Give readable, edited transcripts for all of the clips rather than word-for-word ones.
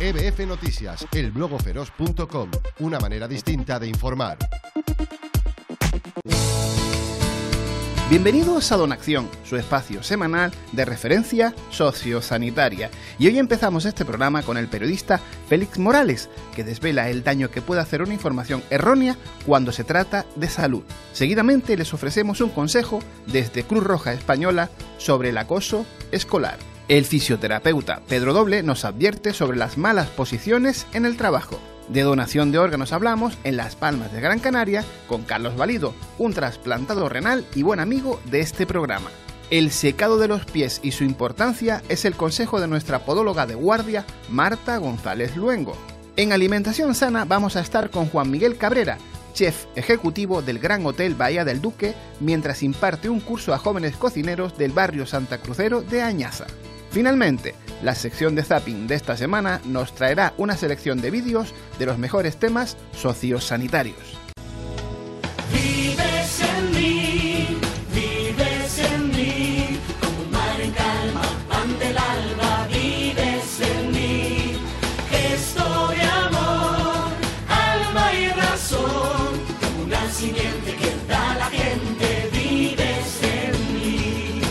EBF Noticias, elblogoferoz.com, una manera distinta de informar. Bienvenidos a Donacción, su espacio semanal de referencia sociosanitaria. Y hoy empezamos este programa con el periodista Félix Morales, que desvela el daño que puede hacer una información errónea cuando se trata de salud. Seguidamente les ofrecemos un consejo desde Cruz Roja Española sobre el acoso escolar. El fisioterapeuta Pedro Doble nos advierte sobre las malas posiciones en el trabajo. De donación de órganos hablamos en Las Palmas de Gran Canaria con Carlos Valido, un trasplantado renal y buen amigo de este programa. El secado de los pies y su importancia es el consejo de nuestra podóloga de guardia, Marta González Luengo. En Alimentación Sana vamos a estar con Juan Miguel Cabrera, chef ejecutivo del Gran Hotel Bahía del Duque, mientras imparte un curso a jóvenes cocineros del barrio Santa Crucero de Añaza. Finalmente, la sección de zapping de esta semana nos traerá una selección de vídeos de los mejores temas sociosanitarios. Vives en mí, como un mar en calma, pan del alba, vives en mí. Gesto de amor, alma y razón, como una simiente que da la gente, vives en mí.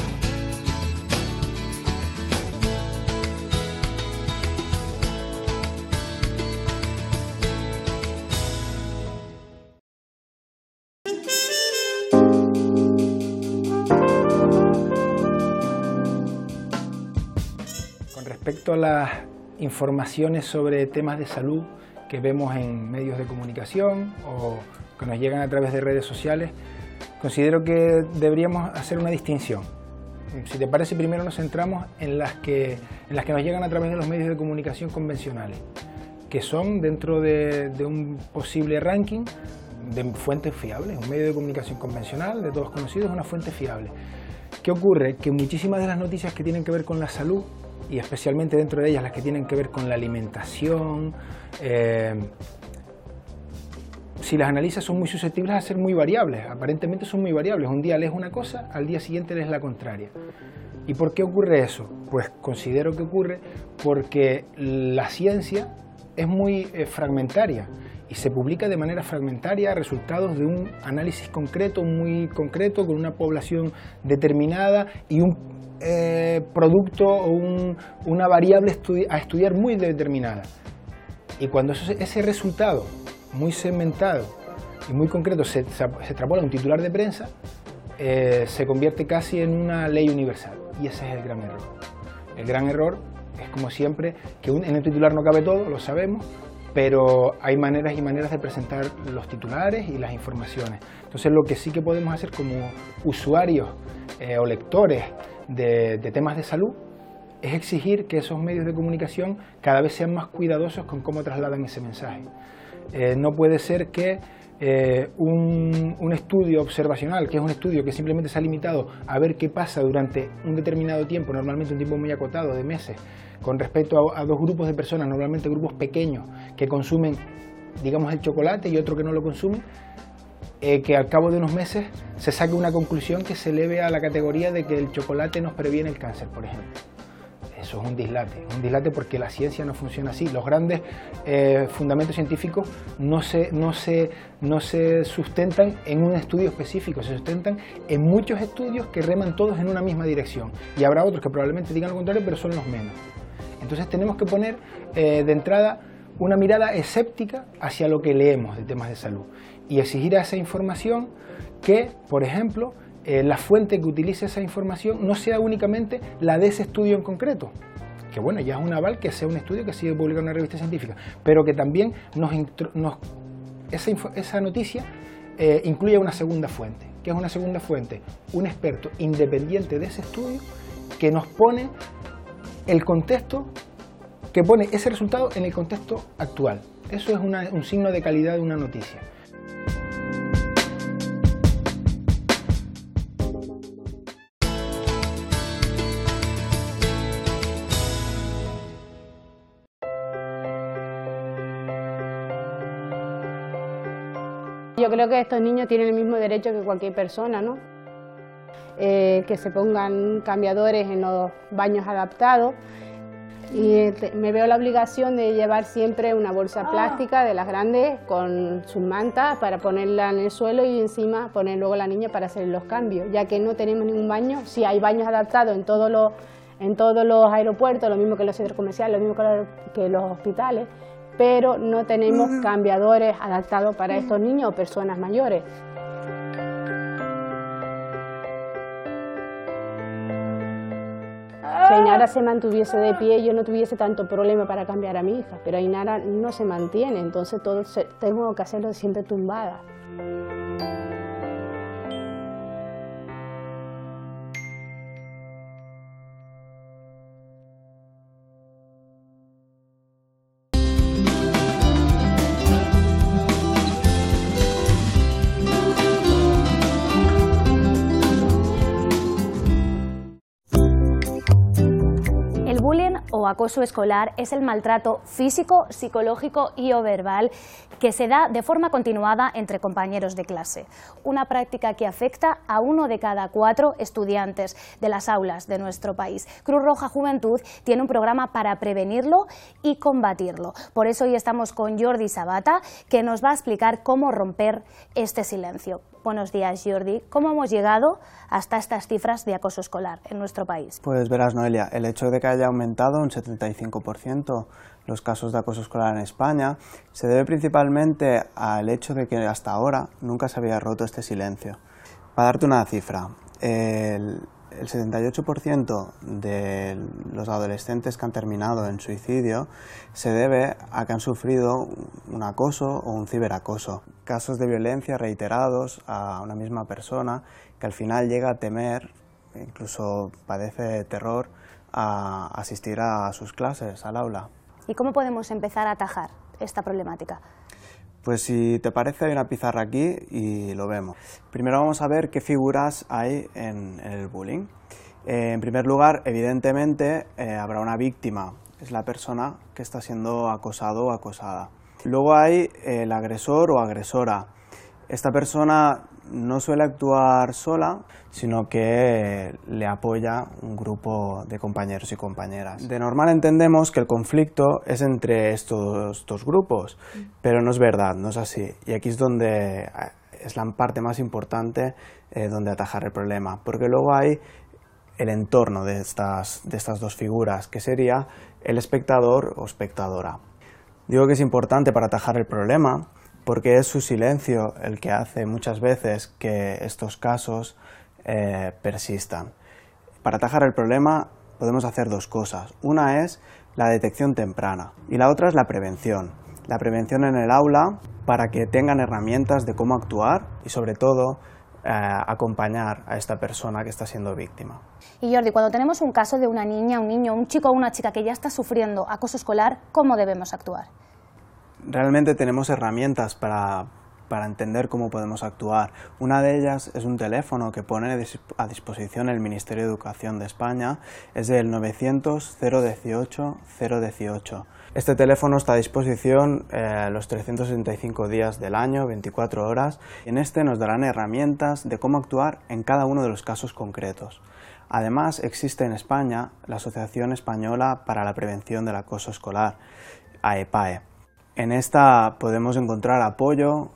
Respecto a las informaciones sobre temas de salud que vemos en medios de comunicación o que nos llegan a través de redes sociales, considero que deberíamos hacer una distinción. Si te parece, primero nos centramos en las que nos llegan a través de los medios de comunicación convencionales, que son dentro de un posible ranking de fuentes fiables. Un medio de comunicación convencional, de todos conocidos, es una fuente fiable. ¿Qué ocurre? Que muchísimas de las noticias que tienen que ver con la salud, y especialmente dentro de ellas las que tienen que ver con la alimentación, si las analizas son muy susceptibles a ser muy variables, aparentemente son muy variables. Un día lees una cosa, al día siguiente lees la contraria. ¿Y por qué ocurre eso? Pues considero que ocurre porque la ciencia es muy fragmentaria y se publica de manera fragmentaria resultados de un análisis concreto, muy concreto, con una población determinada y un producto o una variable a estudiar muy determinada. Y cuando ese resultado muy segmentado y muy concreto se extrapola a un titular de prensa, se convierte casi en una ley universal. Y ese es el gran error. El gran error es, como siempre, que en el titular no cabe todo, lo sabemos, pero hay maneras y maneras de presentar los titulares y las informaciones. Entonces, lo que sí que podemos hacer como usuarios o lectores de temas de salud es exigir que esos medios de comunicación cada vez sean más cuidadosos con cómo trasladan ese mensaje. No puede ser que un estudio observacional, que es un estudio que simplemente se ha limitado a ver qué pasa durante un determinado tiempo, normalmente un tiempo muy acotado de meses, con respecto a dos grupos de personas, normalmente grupos pequeños, que consumen, digamos, el chocolate y otro que no lo consumen, que al cabo de unos meses se saque una conclusión que se eleve a la categoría de que el chocolate nos previene el cáncer, por ejemplo. Eso es un dislate porque la ciencia no funciona así. Los grandes fundamentos científicos no se sustentan en un estudio específico, se sustentan en muchos estudios que reman todos en una misma dirección. Y habrá otros que probablemente digan lo contrario, pero son los menos. Entonces tenemos que poner de entrada una mirada escéptica hacia lo que leemos de temas de salud y exigir a esa información que, por ejemplo, la fuente que utilice esa información no sea únicamente la de ese estudio en concreto, que bueno, ya es un aval que sea un estudio que sigue publicado en una revista científica, pero que también esa noticia incluya una segunda fuente. ¿Qué es una segunda fuente? Un experto independiente de ese estudio que nos pone el contexto, que pone ese resultado en el contexto actual. Eso es un signo de calidad de una noticia. Yo creo que estos niños tienen el mismo derecho que cualquier persona, ¿no? Que se pongan cambiadores en los baños adaptados. Y me veo la obligación de llevar siempre una bolsa plástica de las grandes con sus mantas para ponerla en el suelo y encima poner luego la niña para hacer los cambios, ya que no tenemos ningún baño. Sí hay baños adaptados en todos los aeropuertos, lo mismo que en los centros comerciales, lo mismo que los hospitales, pero no tenemos cambiadores adaptados para estos niños o personas mayores. Si Ainara se mantuviese de pie, yo no tuviese tanto problema para cambiar a mi hija, pero Ainara no se mantiene, entonces tengo que hacerlo siempre tumbada. O acoso escolar es el maltrato físico, psicológico y o verbal que se da de forma continuada entre compañeros de clase. Una práctica que afecta a 1 de cada 4 estudiantes de las aulas de nuestro país. Cruz Roja Juventud tiene un programa para prevenirlo y combatirlo. Por eso hoy estamos con Jordi Sabata, que nos va a explicar cómo romper este silencio. Buenos días, Jordi. ¿Cómo hemos llegado hasta estas cifras de acoso escolar en nuestro país? Pues verás, Noelia, el hecho de que haya aumentado un 75% los casos de acoso escolar en España se debe principalmente al hecho de que hasta ahora nunca se había roto este silencio. Para darte una cifra, el 78% de los adolescentes que han terminado en suicidio se debe a que han sufrido un acoso o un ciberacoso. Casos de violencia reiterados a una misma persona que al final llega a temer, incluso padece terror, a asistir a sus clases, al aula. ¿Y cómo podemos empezar a atajar esta problemática? Pues si te parece, hay una pizarra aquí y lo vemos. Primero vamos a ver qué figuras hay en el bullying. En primer lugar, evidentemente, habrá una víctima, es la persona que está siendo acosado o acosada. Luego hay el agresor o agresora. Esta persona no suele actuar sola, sino que le apoya un grupo de compañeros y compañeras. De normal entendemos que el conflicto es entre estos dos grupos, pero no es verdad, no es así. Y aquí es donde es la parte más importante donde atajar el problema, porque luego hay el entorno de estas dos figuras, que sería el espectador o espectadora. Digo que es importante para atajar el problema porque es su silencio el que hace muchas veces que estos casos persistan. Para atajar el problema podemos hacer dos cosas. Una es la detección temprana y la otra es la prevención. La prevención en el aula para que tengan herramientas de cómo actuar y sobre todo acompañar a esta persona que está siendo víctima. Y Jordi, cuando tenemos un caso de una niña, un niño, un chico o una chica que ya está sufriendo acoso escolar, ¿cómo debemos actuar? Realmente tenemos herramientas para entender cómo podemos actuar. Una de ellas es un teléfono que pone a disposición el Ministerio de Educación de España, es el 900-018-018. Este teléfono está a disposición los 365 días del año, 24 horas, y en este nos darán herramientas de cómo actuar en cada uno de los casos concretos. Además, existe en España la Asociación Española para la Prevención del Acoso Escolar, AEPAE. En esta podemos encontrar apoyo,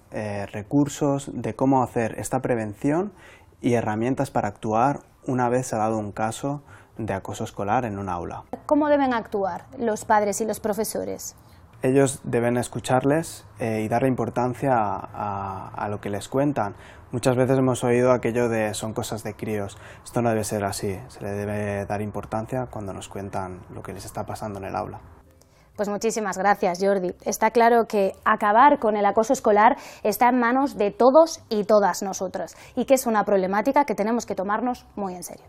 recursos de cómo hacer esta prevención y herramientas para actuar una vez se ha dado un caso de acoso escolar en un aula. ¿Cómo deben actuar los padres y los profesores? Ellos deben escucharles y darle importancia a lo que les cuentan. Muchas veces hemos oído aquello de son cosas de críos. Esto no debe ser así, se le debe dar importancia cuando nos cuentan lo que les está pasando en el aula. Pues muchísimas gracias, Jordi. Está claro que acabar con el acoso escolar está en manos de todos y todas nosotras y que es una problemática que tenemos que tomarnos muy en serio.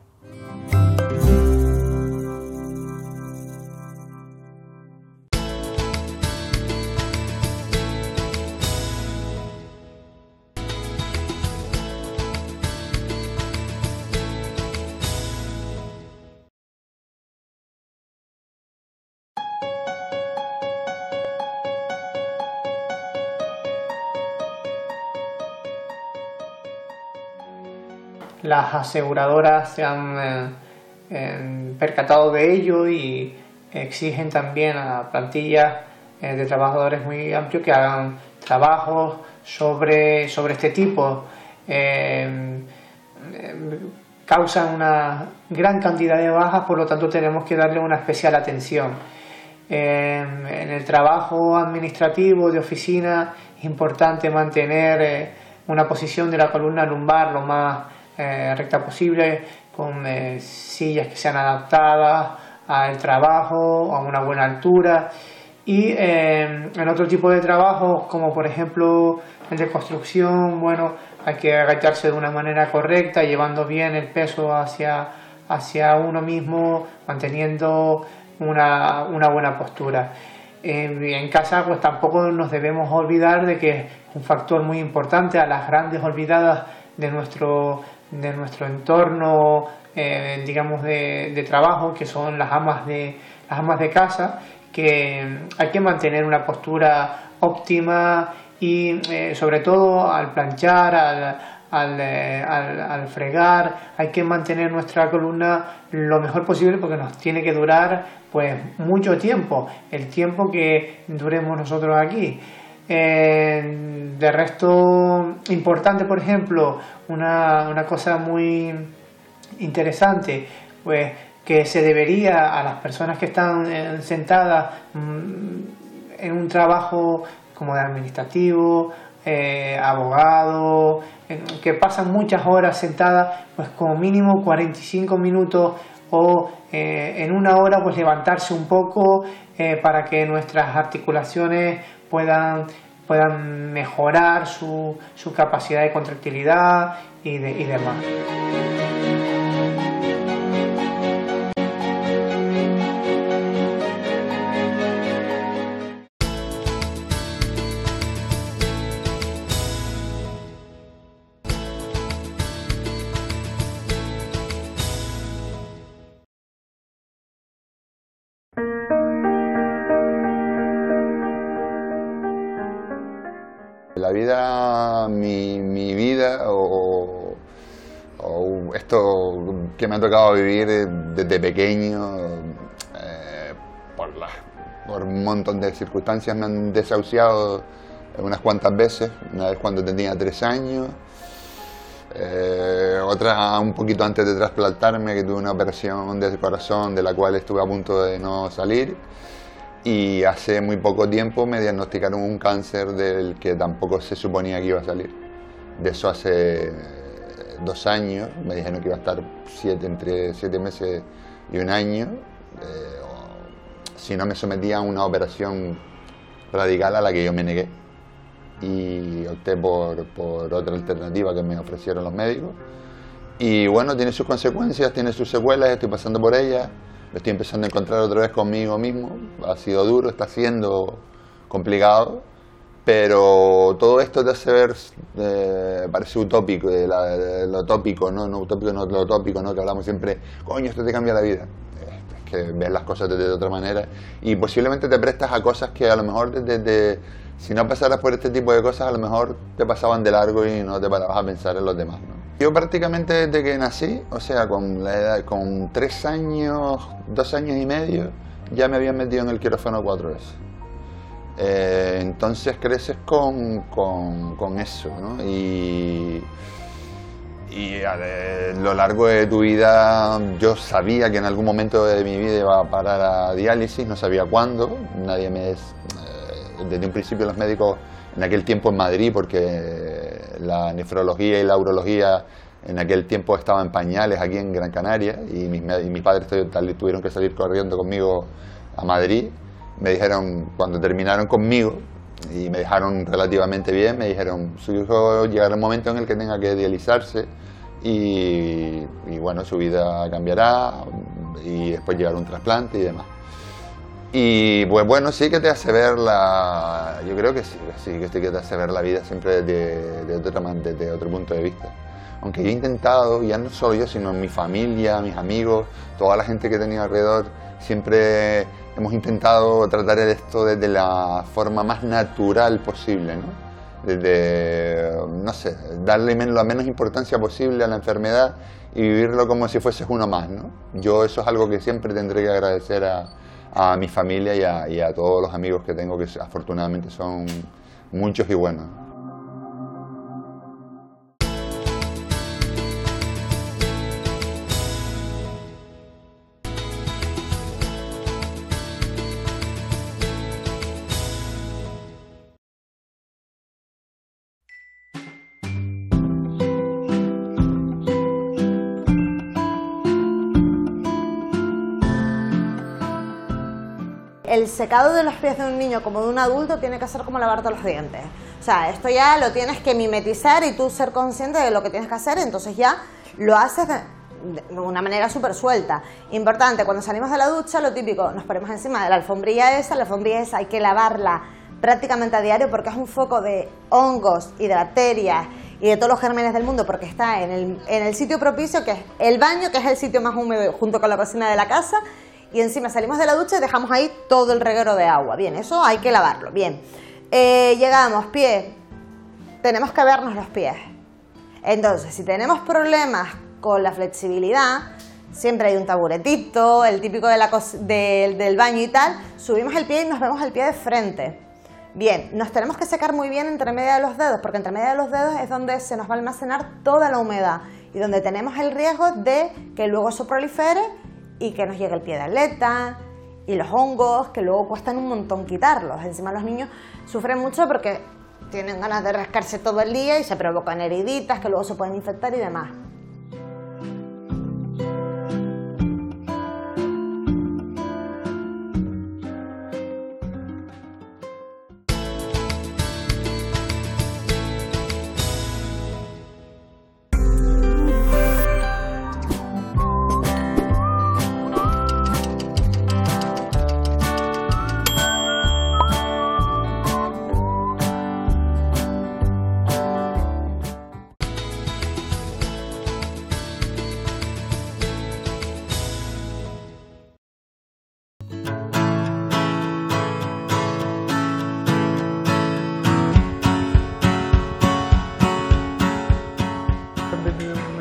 Las aseguradoras se han percatado de ello y exigen también a plantillas de trabajadores muy amplios que hagan trabajos sobre este tipo. Causan una gran cantidad de bajas, por lo tanto tenemos que darle una especial atención. En el trabajo administrativo de oficina es importante mantener una posición de la columna lumbar lo más recta posible, con sillas que sean adaptadas al trabajo, a una buena altura. Y en otro tipo de trabajos, como por ejemplo el de construcción, bueno, hay que agacharse de una manera correcta, llevando bien el peso hacia uno mismo, manteniendo una buena postura. En casa pues tampoco nos debemos olvidar de que es un factor muy importante, a las grandes olvidadas de nuestro entorno, digamos de trabajo, que son las amas de casa, que hay que mantener una postura óptima y sobre todo al planchar, al fregar, hay que mantener nuestra columna lo mejor posible, porque nos tiene que durar pues mucho tiempo, el tiempo que duremos nosotros aquí. De resto, importante, por ejemplo, una cosa muy interesante, pues que se debería a las personas que están sentadas en un trabajo como de administrativo, abogado, que pasan muchas horas sentadas, pues como mínimo 45 minutos o en una hora pues levantarse un poco para que nuestras articulaciones puedan mejorar su capacidad de contractilidad y demás. La vida, mi vida o esto que me ha tocado vivir desde pequeño, por un montón de circunstancias me han desahuciado unas cuantas veces, una vez cuando tenía 3 años, otra un poquito antes de trasplantarme, que tuve una operación del corazón de la cual estuve a punto de no salir. Y hace muy poco tiempo me diagnosticaron un cáncer del que tampoco se suponía que iba a salir. De eso hace 2 años, me dijeron que iba a estar entre 7 meses y 1 año, si no me sometía a una operación radical a la que yo me negué. Y opté por otra alternativa que me ofrecieron los médicos. Y bueno, tiene sus consecuencias, tiene sus secuelas, estoy pasando por ellas. Lo estoy empezando a encontrar otra vez conmigo mismo. Ha sido duro, está siendo complicado, pero todo esto te hace ver, parece utópico, lo tópico, ¿no? No utópico, no lo tópico, ¿no? Que hablamos siempre, coño, esto te cambia la vida. Es que ves las cosas de otra manera y posiblemente te prestas a cosas que a lo mejor si no pasaras por este tipo de cosas, a lo mejor te pasaban de largo y no te parabas a pensar en los demás, ¿no? Yo prácticamente desde que nací, o sea, con 3 años, 2 años y medio, ya me habían metido en el quirófano 4 veces. Entonces creces con eso, ¿no? Y a lo largo de tu vida yo sabía que en algún momento de mi vida iba a parar a diálisis, no sabía cuándo. Desde un principio los médicos, en aquel tiempo en Madrid, porque la nefrología y la urología en aquel tiempo estaban en pañales aquí en Gran Canaria, y mis padres tuvieron que salir corriendo conmigo a Madrid. Me dijeron, cuando terminaron conmigo y me dejaron relativamente bien, me dijeron, su hijo llegará un momento en el que tenga que dializarse y bueno, su vida cambiará y después llegará un trasplante y demás. Y pues bueno, sí que te hace ver yo creo que sí que te hace ver la vida siempre desde otro punto de vista. Aunque yo he intentado, ya no solo yo, sino mi familia, mis amigos, toda la gente que he tenido alrededor, siempre hemos intentado tratar esto desde la forma más natural posible, ¿no? Desde, no sé, darle la menos importancia posible a la enfermedad y vivirlo como si fueses uno más, ¿no? Yo eso es algo que siempre tendré que agradecer a a mi familia y a todos los amigos que tengo, que afortunadamente son muchos y buenos. El secado de los pies de un niño como de un adulto tiene que ser como lavarte los dientes. O sea, esto ya lo tienes que mimetizar y tú ser consciente de lo que tienes que hacer, entonces ya lo haces de una manera súper suelta. Importante, cuando salimos de la ducha, lo típico, nos ponemos encima de la alfombrilla esa hay que lavarla prácticamente a diario porque es un foco de hongos y de bacterias y de todos los gérmenes del mundo, porque está en el sitio propicio, que es el baño, que es el sitio más húmedo junto con la cocina de la casa. Y encima salimos de la ducha y dejamos ahí todo el reguero de agua. Bien, eso hay que lavarlo. Bien, llegamos, pie, tenemos que vernos los pies. Entonces, si tenemos problemas con la flexibilidad, siempre hay un taburetito, el típico del baño y tal, subimos el pie y nos vemos el pie de frente. Bien, nos tenemos que secar muy bien entre medio de los dedos, porque entre medio de los dedos es donde se nos va a almacenar toda la humedad y donde tenemos el riesgo de que luego eso prolifere y que nos llegue el pie de atleta y los hongos, que luego cuestan un montón quitarlos. Encima los niños sufren mucho porque tienen ganas de rascarse todo el día y se provocan heriditas que luego se pueden infectar y demás.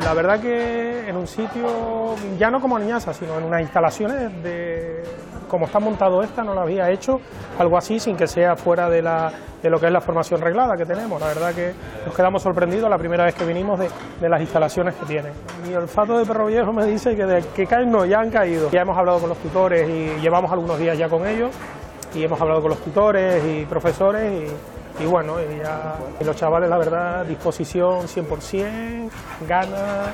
La verdad que en un sitio, ya no como Niñasa, sino en unas instalaciones como está montado esta, no lo había hecho algo así sin que sea fuera de lo que es la formación reglada que tenemos. La verdad que nos quedamos sorprendidos la primera vez que vinimos de las instalaciones que tiene. Mi olfato de perro viejo me dice que de que caen no, ya han caído. Ya hemos hablado con los tutores y llevamos algunos días ya con ellos y hemos hablado con los tutores y profesores y bueno, y los chavales, la verdad, disposición 100%, ganas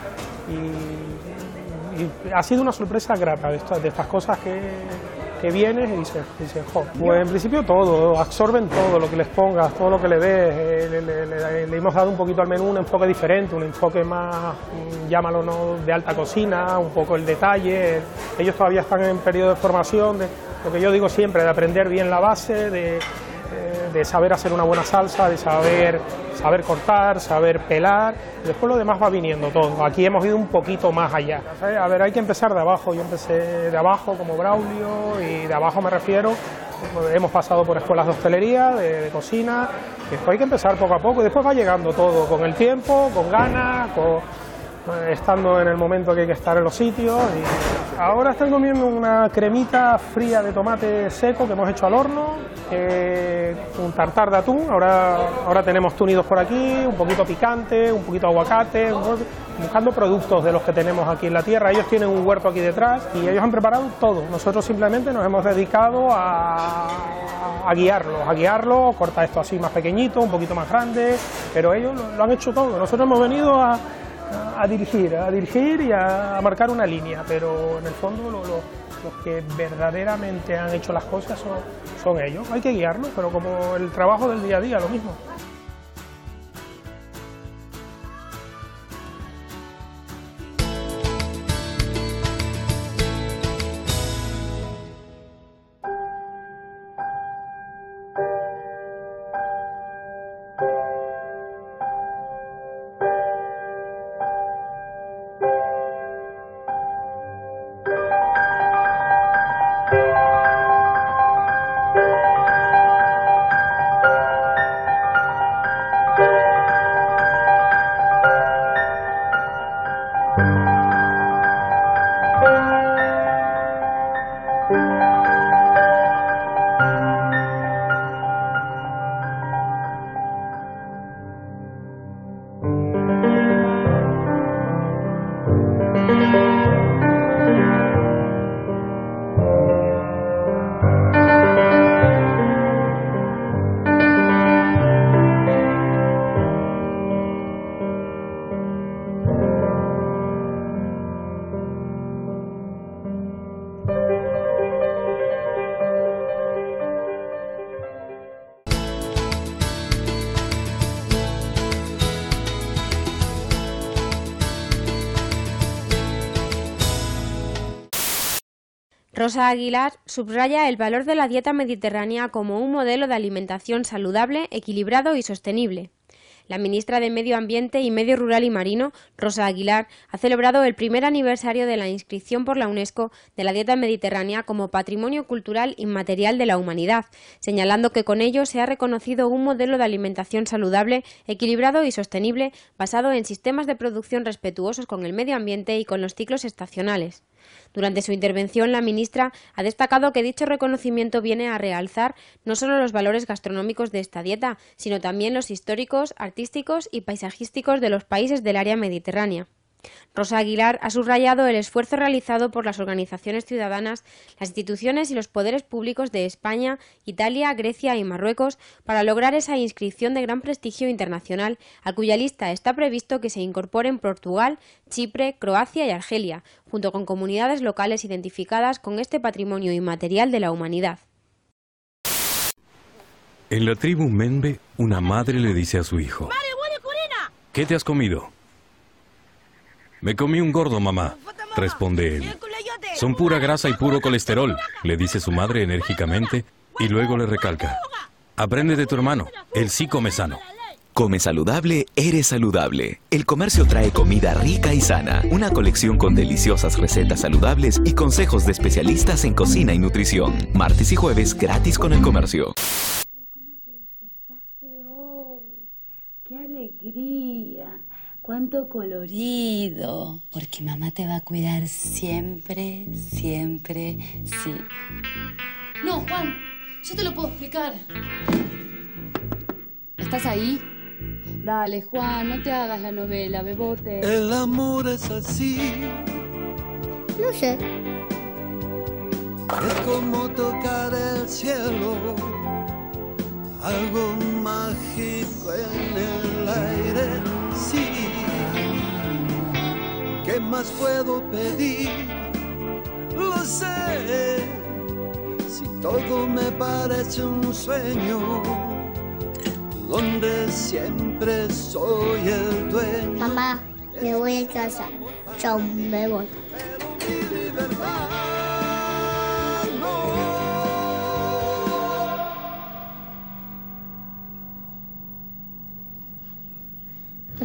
y ha sido una sorpresa grata de estas cosas que vienes y dices, pues en principio todo, absorben todo lo que les pongas, todo lo que le des, le hemos dado un poquito al menú un enfoque diferente, un enfoque más, llámalo, no, de alta cocina, un poco el detalle. Ellos todavía están en periodo de formación, de lo que yo digo siempre, de aprender bien la base, de saber hacer una buena salsa, de saber cortar, saber pelar, después lo demás va viniendo todo. Aquí hemos ido un poquito más allá. A ver, hay que empezar de abajo, yo empecé de abajo como Braulio y de abajo me refiero, hemos pasado por escuelas de hostelería, de cocina, después hay que empezar poco a poco y después va llegando todo, con el tiempo, con ganas, estando en el momento que hay que estar en los sitios. Y ahora estoy comiendo una cremita fría de tomate seco que hemos hecho al horno, un tartar de atún, ahora tenemos túnidos por aquí, un poquito picante, un poquito aguacate, buscando productos de los que tenemos aquí en la tierra. Ellos tienen un huerto aquí detrás y ellos han preparado todo, nosotros simplemente nos hemos dedicado a guiarlos, corta esto así más pequeñito, un poquito más grande, pero ellos lo han hecho todo. Nosotros hemos venido a dirigir y a marcar una línea, pero en el fondo los que verdaderamente han hecho las cosas son ellos. Hay que guiarlos, pero como el trabajo del día a día, lo mismo. Rosa Aguilar subraya el valor de la dieta mediterránea como un modelo de alimentación saludable, equilibrado y sostenible. La ministra de Medio Ambiente y Medio Rural y Marino, Rosa Aguilar, ha celebrado el primer aniversario de la inscripción por la UNESCO de la dieta mediterránea como Patrimonio Cultural Inmaterial de la Humanidad, señalando que con ello se ha reconocido un modelo de alimentación saludable, equilibrado y sostenible, basado en sistemas de producción respetuosos con el medio ambiente y con los ciclos estacionales. Durante su intervención, la ministra ha destacado que dicho reconocimiento viene a realzar no solo los valores gastronómicos de esta dieta, sino también los históricos, artísticos y paisajísticos de los países del área mediterránea. Rosa Aguilar ha subrayado el esfuerzo realizado por las organizaciones ciudadanas, las instituciones y los poderes públicos de España, Italia, Grecia y Marruecos para lograr esa inscripción de gran prestigio internacional, a cuya lista está previsto que se incorporen Portugal, Chipre, Croacia y Argelia, junto con comunidades locales identificadas con este patrimonio inmaterial de la humanidad. En la tribu Membe, una madre le dice a su hijo: ¿qué te has comido? Me comí un gordo, mamá, responde él. Son pura grasa y puro colesterol, le dice su madre enérgicamente y luego le recalca: aprende de tu hermano, él sí come sano. Come saludable, eres saludable. El Comercio trae comida rica y sana, una colección con deliciosas recetas saludables y consejos de especialistas en cocina y nutrición. Martes y jueves gratis con El Comercio. ¡Qué alegría! ¡Cuánto colorido! Porque mamá te va a cuidar siempre, siempre, sí. No, Juan, yo te lo puedo explicar. ¿Estás ahí? Dale, Juan, no te hagas la novela, bebote. El amor es así. No sé. Es como tocar el cielo, algo mágico en el aire, sí. ¿Qué más puedo pedir? Lo sé, si todo me parece un sueño, donde siempre soy el dueño. Mamá, me voy a casa. Chao, me voy.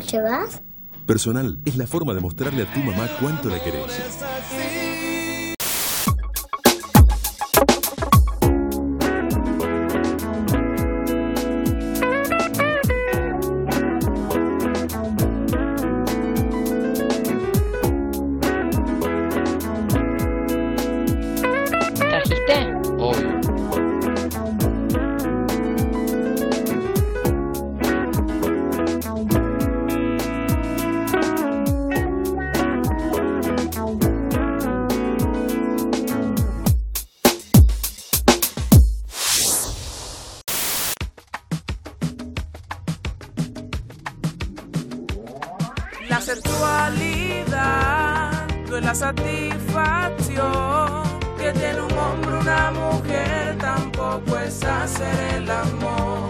¿Te vas? Personal es la forma de mostrarle a tu mamá cuánto la querés. ¿Trajiste? Obvio. La sexualidad no es la satisfacción que tiene un hombre, una mujer, tampoco es hacer el amor.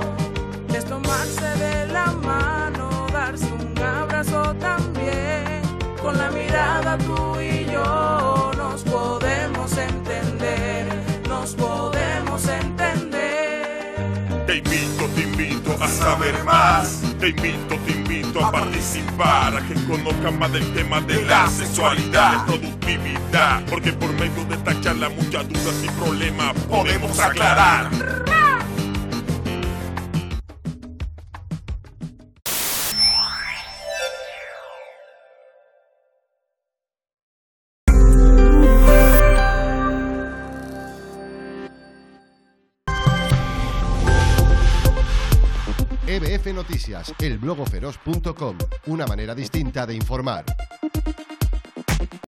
Es tomarse de la mano, darse un abrazo también. Con la mirada tú y yo nos podemos entender, nos podemos entender. Te invito a saber más. Te invito a participar, a que conozcan más del tema de la sexualidad, de productividad, porque por medio de esta charla muchas dudas y problemas podemos aclarar. EBF Noticias, elblogoferoz.com, una manera distinta de informar.